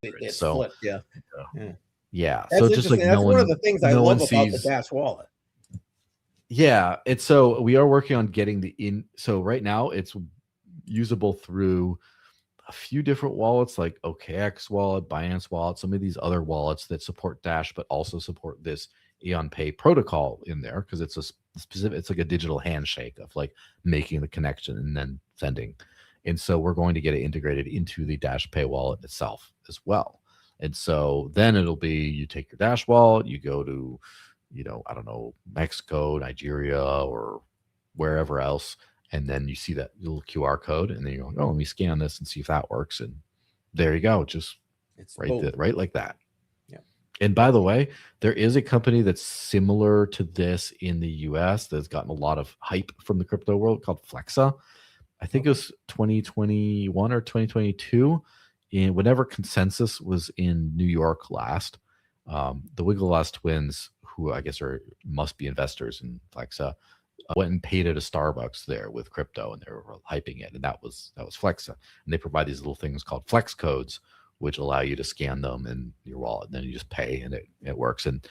It's So flipped. Yeah. Yeah. yeah, That's so just like interesting. That's one of the things I no one love about the sees. Dash wallet. Yeah, it's so we are working on getting the in. So right now it's usable through a few different wallets like OKX wallet, Binance wallet, some of these other wallets that support Dash, but also support this Aeon Pay protocol in there because it's a specific, it's like a digital handshake of like making the connection and then sending. And so we're going to get it integrated into the Dash Pay wallet itself as well. And so then it'll be you take your Dash wallet, you go to, I don't know, Mexico, Nigeria, or wherever else, and then you see that little QR code, and then you go, oh, let me scan this and see if that works, and there you go, just It's right like that. Yeah. And by the way, there is a company that's similar to this in the US that's gotten a lot of hype from the crypto world called Flexa. I think it was 2021 or 2022, in whenever Consensus was in New York last. The Wiggleloss twins, who I guess must be investors in Flexa, went and paid at a Starbucks there with crypto, and they were hyping it, and that was Flexa. And they provide these little things called flex codes, which allow you to scan them in your wallet, and then you just pay, and it works. And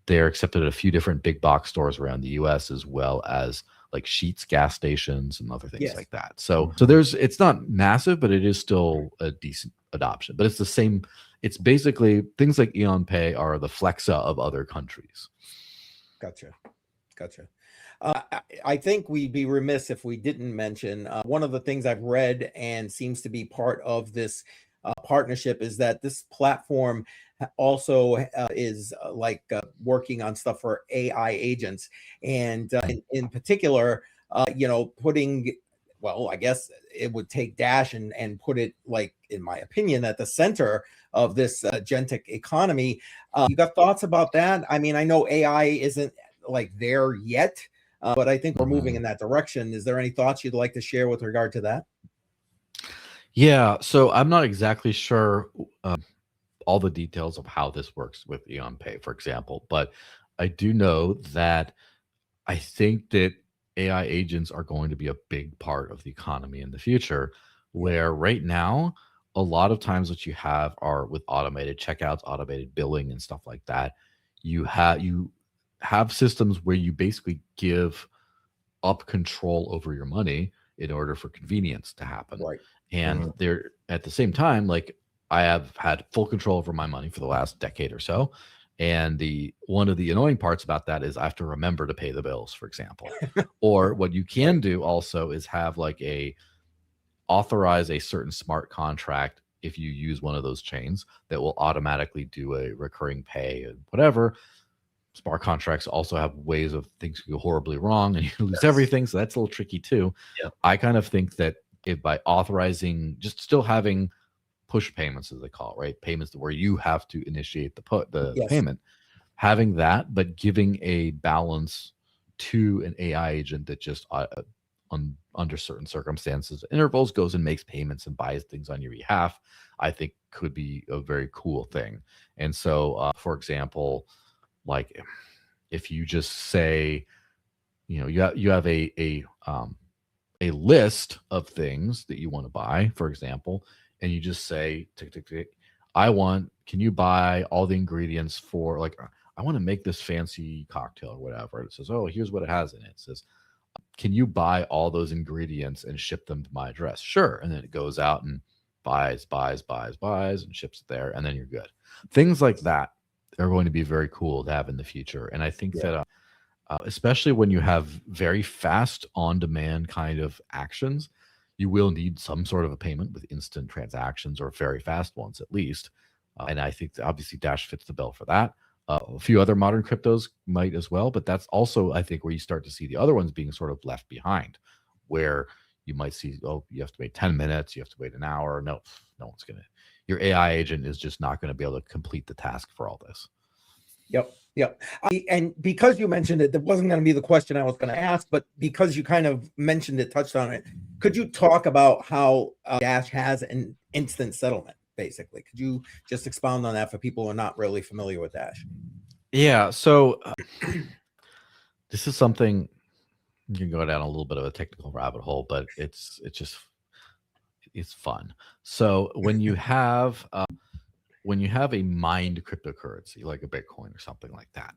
they're accepted at a few different big box stores around the U.S. as well as like Sheetz gas stations and other things like that. So it's not massive, but it is still a decent adoption. But it's the same. It's basically things like Aeon Pay are the Flexa of other countries. Gotcha. I think we'd be remiss if we didn't mention one of the things I've read and seems to be part of this partnership is that this platform also is working on stuff for AI agents, and in particular, putting, well, I guess it would take Dash and put it, like, in my opinion, at the center of this agentic economy. You got thoughts about that? I mean, I know AI isn't like there yet, but I think we're moving in that direction. Is there any thoughts you'd like to share with regard to that? Yeah, so I'm not exactly sure all the details of how this works with Aeon Pay, for example, but I do know that I think that AI agents are going to be a big part of the economy in the future, where right now, a lot of times what you have are with automated checkouts, automated billing, and stuff like that. You have systems where you basically give up control over your money in order for convenience to happen. Right. And they're at the same time, like, I have had full control over my money for the last decade or so. And one of the annoying parts about that is I have to remember to pay the bills, for example. Or what you can do also is have like authorize a certain smart contract if you use one of those chains that will automatically do a recurring pay and whatever. Smart contracts also have ways of things go horribly wrong and you lose everything. So that's a little tricky too. Yeah. I kind of think that if by authorizing, just still having push payments, as they call it, right? Payments where you have to initiate the payment, having that, but giving a balance to an AI agent that just under certain circumstances, intervals, goes and makes payments and buys things on your behalf, I think could be a very cool thing. And so, for example, like if you just say, you have a list of things that you want to buy, for example, and you just say, tick, tick, tick, can you buy all the ingredients for, like, I want to make this fancy cocktail or whatever. It says, oh, here's what it has in it. It says, can you buy all those ingredients and ship them to my address? Sure. And then it goes out and buys and ships it there, and then you're good. Things like that are going to be very cool to have in the future. And I think that especially when you have very fast on-demand kind of actions, you will need some sort of a payment with instant transactions or very fast ones at least. And I think that obviously Dash fits the bill for that. A few other modern cryptos might as well, but that's also, I think, where you start to see the other ones being sort of left behind, where you might see, oh, you have to wait 10 minutes, you have to wait an hour. No one's going to. Your AI agent is just not going to be able to complete the task for all this. Yep. And because you mentioned it, that wasn't going to be the question I was going to ask, but because you kind of mentioned it, touched on it, could you talk about how Dash has an instant settlement, basically? Could you just expound on that for people who are not really familiar with Dash? Yeah, so this is something, you can go down a little bit of a technical rabbit hole, but it's fun. So when you have when you have a mined cryptocurrency like a Bitcoin or something like that,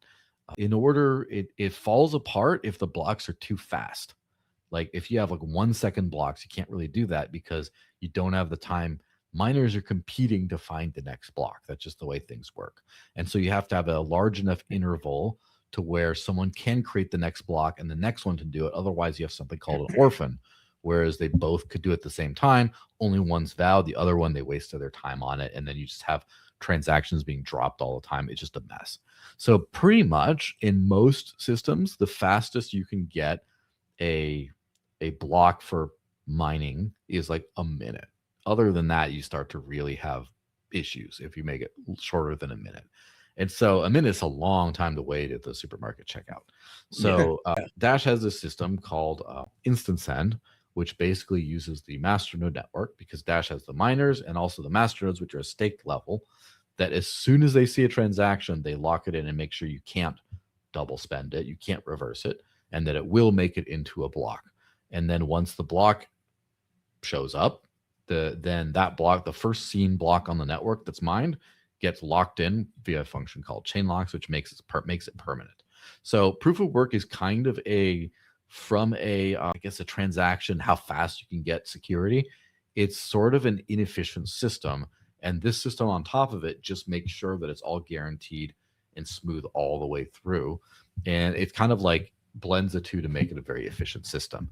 it falls apart if the blocks are too fast. Like if you have like 1 second blocks, you can't really do that because you don't have the time. Miners are competing to find the next block. That's just the way things work. And so you have to have a large enough interval to where someone can create the next block and the next one to do it. Otherwise, you have something called an orphan, whereas they both could do it at the same time. Only one's valid, the other one, they wasted their time on it. And then you just have transactions being dropped all the time. It's just a mess. So pretty much in most systems, the fastest you can get a block for mining is like a minute. Other than that, you start to really have issues if you make it shorter than a minute. And so a minute is a long time to wait at the supermarket checkout. So Dash has this system called Instant Send, which basically uses the masternode network, because Dash has the miners and also the masternodes, which are a staked level, that as soon as they see a transaction, they lock it in and make sure you can't double spend it, you can't reverse it, and that it will make it into a block. And then once the block shows up, then that block, the first seen block on the network that's mined, gets locked in via a function called chain locks, which makes it permanent. So proof of work is kind of I guess a transaction, how fast you can get security. It's sort of an inefficient system, and this system on top of it just makes sure that it's all guaranteed and smooth all the way through. And it's kind of like blends the two to make it a very efficient system.